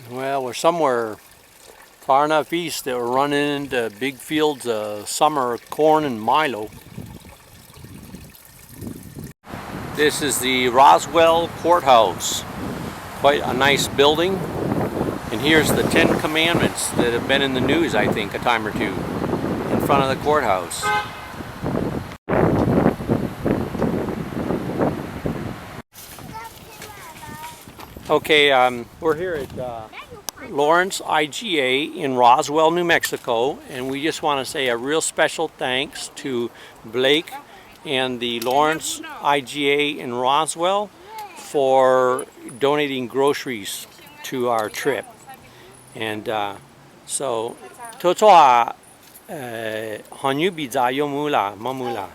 Well, we're somewhere far enough east that we're running into big fields of summer corn and milo. This is the Roswell Courthouse. Quite a nice building. And here's the 10 Commandments that have been in the news, I think, a time or two in front of the courthouse. Okay, we're here at Lawrence IGA in Roswell, New Mexico, and we just want to say a real special thanks to Blake and the Lawrence IGA in Roswell for donating groceries to our trip. And so, Totoa Hanyubiza Yomula Mamula.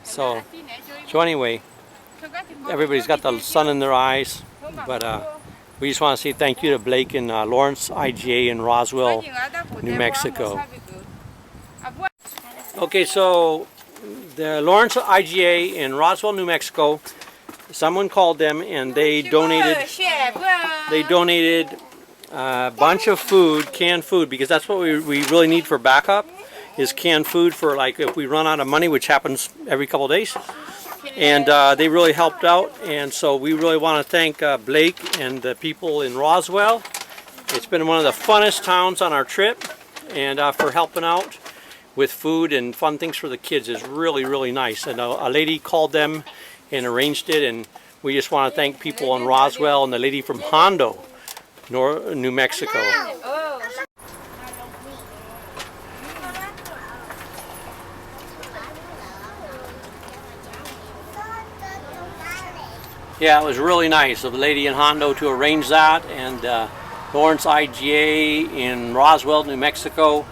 So anyway, everybody's got the sun in their eyes, but we just want to say thank you to Blake and Lawrence IGA in Roswell, New Mexico. Okay, so the Lawrence IGA in Roswell, New Mexico, someone called them and they donated a bunch of food, canned food, because that's what we really need for backup, is canned food for like if we run out of money, which happens every couple of days. And they really helped out, and so we really want to thank Blake and the people in Roswell. It's been one of the funnest towns on our trip, and for helping out with food and fun things for the kids is really, really nice. And a lady called them and arranged it, and we just want to thank people in Roswell and the lady from Hondo, New Mexico. Yeah, it was really nice of the lady in Hondo to arrange that, and Lawrence IGA in Roswell, New Mexico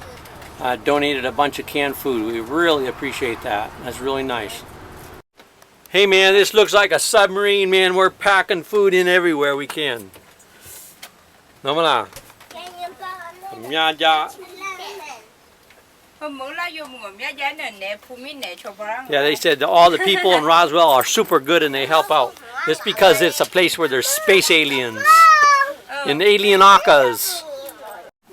donated a bunch of canned food. We really appreciate that. That's really nice. Hey man, this looks like a submarine, man. We're packing food in everywhere we can. Namala. Yeah, they said all the people in Roswell are super good and they help out. Just because it's a place where there's space aliens and alien Akas.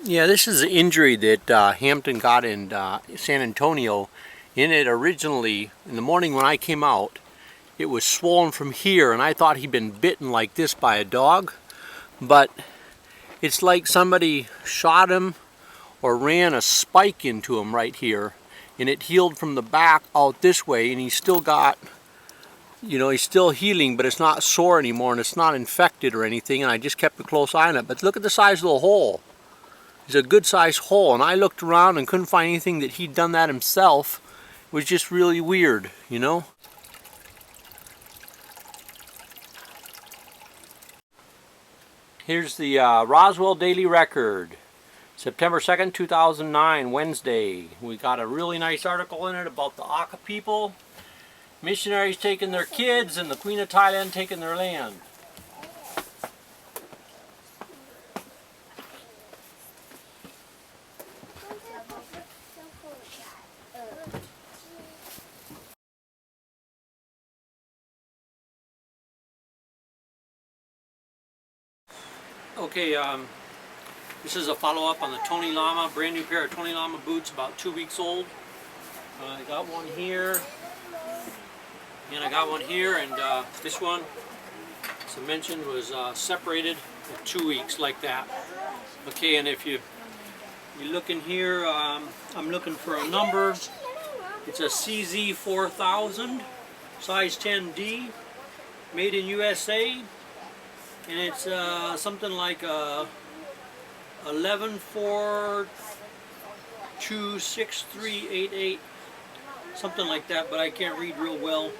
Yeah, this is the injury that Hampton got in San Antonio. In it originally, in the morning when I came out, it was swollen from here, and I thought he'd been bitten like this by a dog. But it's like somebody shot him or ran a spike into him right here, and it healed from the back out this way, and he's still got, you know, he's still healing, but it's not sore anymore, and it's not infected or anything, and I just kept a close eye on it. But look at the size of the hole. It's a good sized hole, and I looked around and couldn't find anything that he'd done that himself. It was just really weird, you know. Here's the Roswell Daily Record. September 2nd, 2009, Wednesday. We got a really nice article in it about the Aka people, missionaries taking their kids, and the Queen of Thailand taking their land. Okay, this is a follow-up on the Tony Lama, brand new pair of Tony Lama boots, about 2 weeks old. I got one here, and I got one here, and this one, as I mentioned, was separated for 2 weeks like that. Okay, and if you look in here, I'm looking for a number. It's a CZ4000, size 10D, made in USA. And it's something like 11426388, something like that, but I can't read real well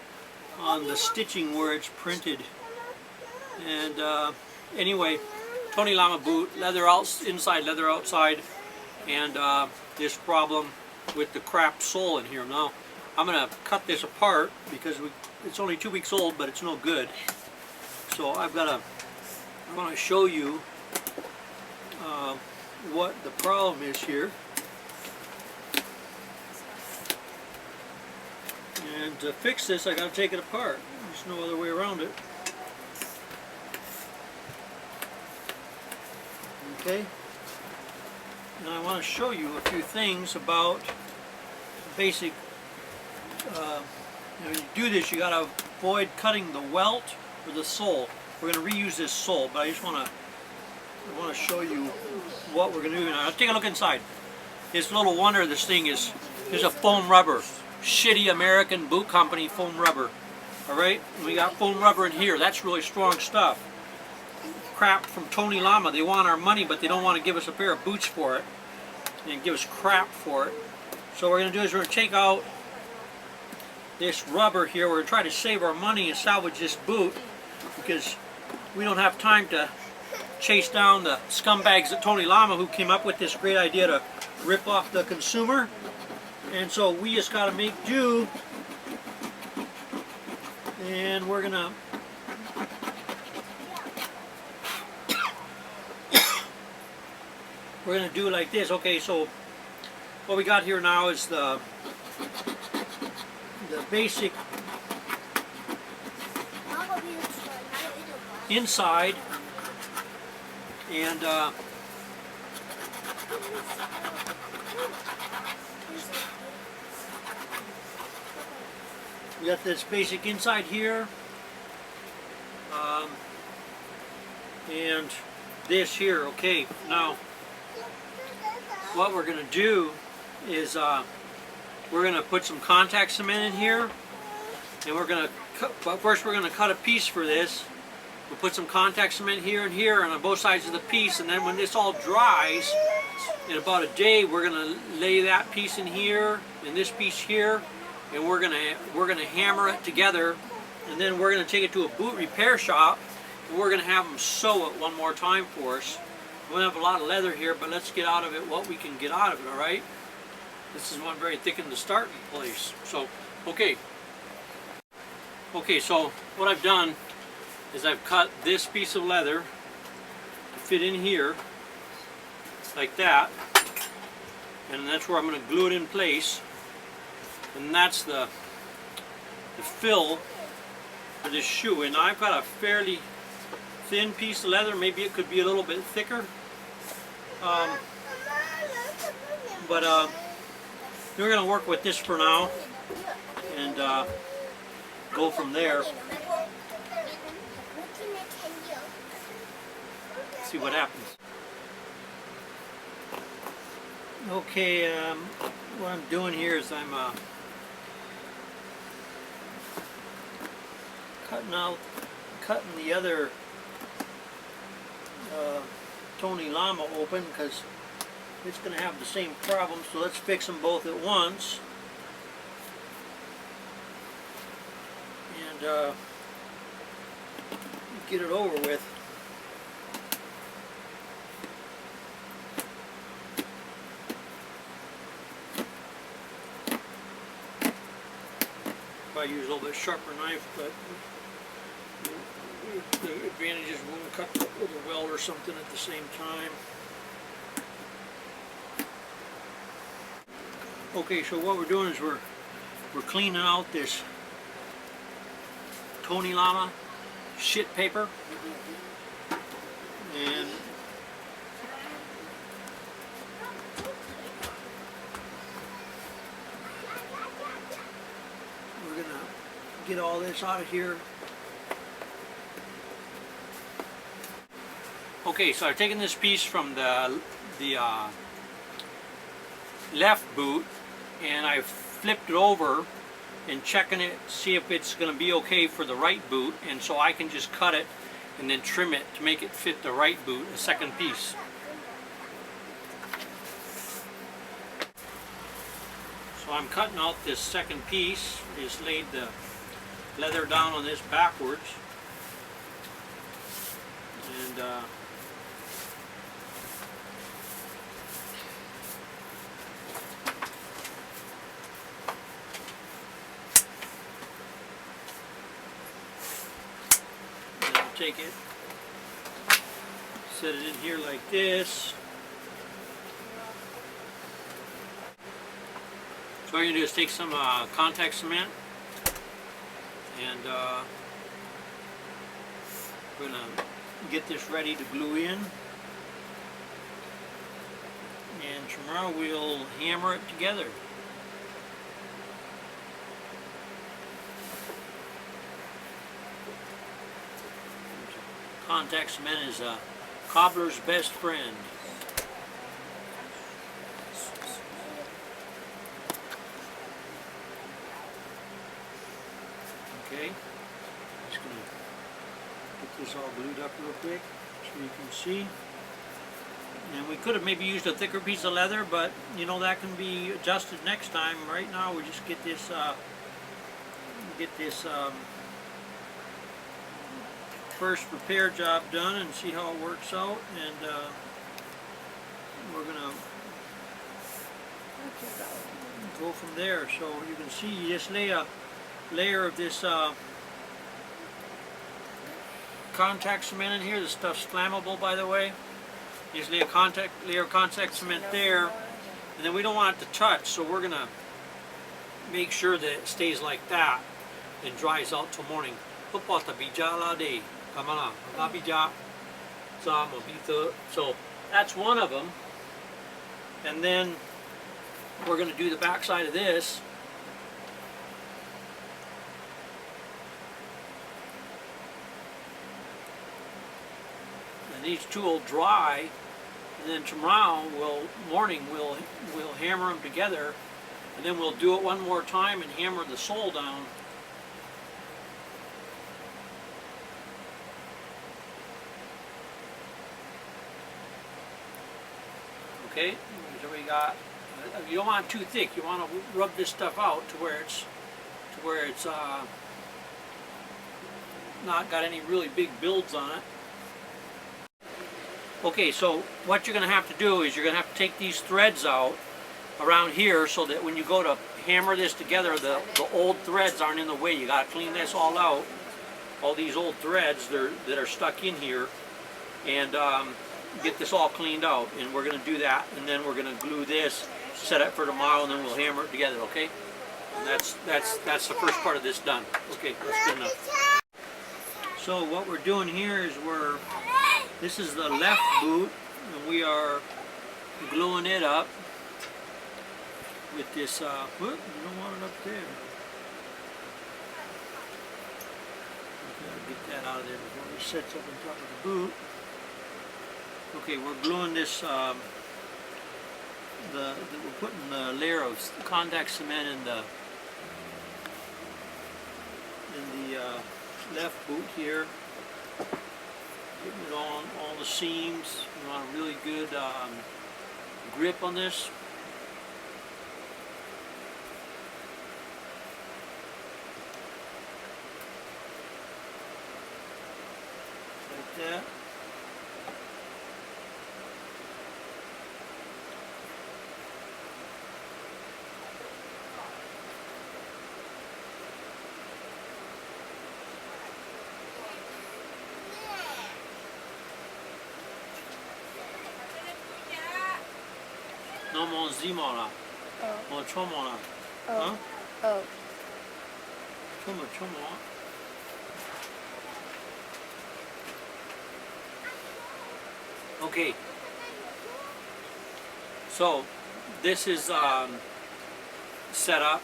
on the stitching where it's printed. And anyway, Tony Lama boot, leather inside, leather outside, and this problem with the crap sole in here. Now I'm going to cut this apart because it's only 2 weeks old, but it's no good. So I want to show you what the problem is here. And to fix this, I got to take it apart. There's no other way around it. Okay? And I want to show you a few things about basic, when you do this, you got to avoid cutting the welt or the sole. We're going to reuse this sole, but I just want to show you what we're going to do now. Let's take a look inside. It's little wonder this thing is a foam rubber. Shitty American boot company foam rubber. Alright? We got foam rubber in here. That's really strong stuff. Crap from Tony Lama. They want our money, but they don't want to give us a pair of boots for it. And give us crap for it. So what we're going to do is we're going to take out this rubber here. We're going to try to save our money and salvage this boot, because we don't have time to chase down the scumbags at Tony Lama who came up with this great idea to rip off the consumer. And so we just got to make do, and we're going to do it like this. Okay, so what we got here now is the basic inside, and we got this basic inside here, and this here. Okay, now what we're going to do is we're going to put some contact cement in here, and we're going to but first we're going to cut a piece for this. We'll put some contact cement here and here and on both sides of the piece, and then when this all dries in about a day, we're going to lay that piece in here and this piece here, and we're going to hammer it together, and then we're going to take it to a boot repair shop, and we're going to have them sew it one more time for us. We don't have a lot of leather here, but let's get out of it what we can get out of it. All right, this is one very thick in the starting place. So okay, so what I've done is I've cut this piece of leather to fit in here like that, and that's where I'm going to glue it in place, and that's the fill for this shoe. And I've got a fairly thin piece of leather. Maybe it could be a little bit thicker, but we're going to work with this for now and go from there. See what happens. Okay, what I'm doing here is I'm cutting the other Tony Lama open, because it's going to have the same problem. So let's fix them both at once, and get it over with. I use a little bit sharper knife, but the advantage is we'll cut with a weld or something at the same time. Okay, so what we're doing is we're cleaning out this Tony Lama shit paper, and we're gonna get all this out of here. Okay, so I've taken this piece from the left boot, and I've flipped it over and checking it, see if it's going to be okay for the right boot, and so I can just cut it and then trim it to make it fit the right boot, the second piece. So I'm cutting out this second piece. Just laid the leather down on this backwards, and take it, set it in here like this. So what you're going to do is take some contact cement, and we're going to get this ready to glue in. and tomorrow we'll hammer it together. Contact cement is a cobbler's best friend. Okay, just gonna get this all glued up real quick so you can see. And we could have maybe used a thicker piece of leather, but you know, that can be adjusted next time. Right now we just get this first repair job done and see how it works out, and we're gonna go from there. So you can see, you just lay a layer of this contact cement in here. This stuff's flammable, by the way. You just lay a layer of contact cement there, and then we don't want it to touch, so we're gonna make sure that it stays like that and dries out till morning. So that's one of them, and then we're going to do the back side of this. And these two will dry, and then tomorrow morning we'll hammer them together, and then we'll do it one more time and hammer the sole down. Okay, so we got. You don't want it too thick. You want to rub this stuff out to where it's not got any really big builds on it. Okay, so what you're going to have to do is you're going to have to take these threads out around here so that when you go to hammer this together, the old threads aren't in the way. You got to clean this all out. All these old threads that are stuck in here, and get this all cleaned out. And we're going to do that, and then we're going to glue this, set up for tomorrow, and then we'll hammer it together. Okay? And that's the first part of this done. Okay, that's good enough. So what we're doing here is this is the left boot, and we are gluing it up with this. Whoop, you don't want it up there. Gotta get that out of there before it sets up on top of the boot. Okay, we're gluing this. We're putting the layer of contact cement in the left boot here. Getting it on all the seams. You want a really good grip on this. Like that. No more zimora. More chomora. Huh? Oh. Chomora. Okay. So this is set up,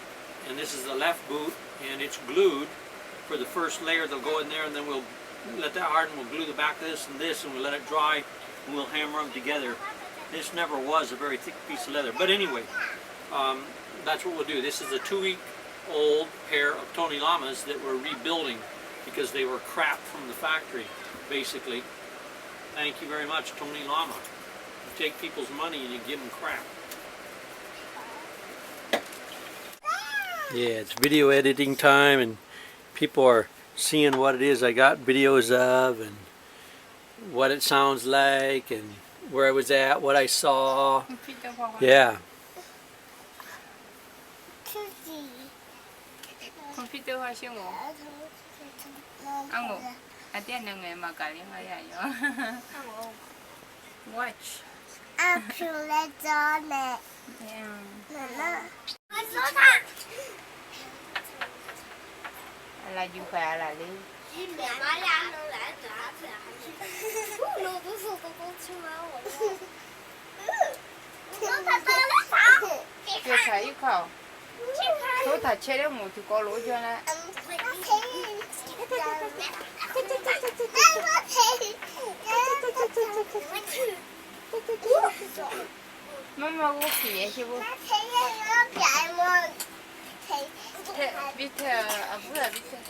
and this is the left boot, and it's glued for the first layer. They'll go in there, and then we'll let that harden. We'll glue the back of this, and we'll let it dry, and we'll hammer them together. This never was a very thick piece of leather, but anyway, that's what we'll do. This is a 2-week-old pair of Tony Lamas that we're rebuilding because they were crap from the factory, basically. Thank you very much, Tony Lama. You take people's money and you give them crap. Yeah, it's video editing time, and people are seeing what it is I got videos of, and what it sounds like, and where I was at, what I saw. Yeah. Watch. Là du khỏe là đi. là yêu cầu. Số thật chơi đấy một thì có lỗi cho nó. Mama vô kìa chứ vô. 밑에, 밑에, 아, 뭐야, 밑에.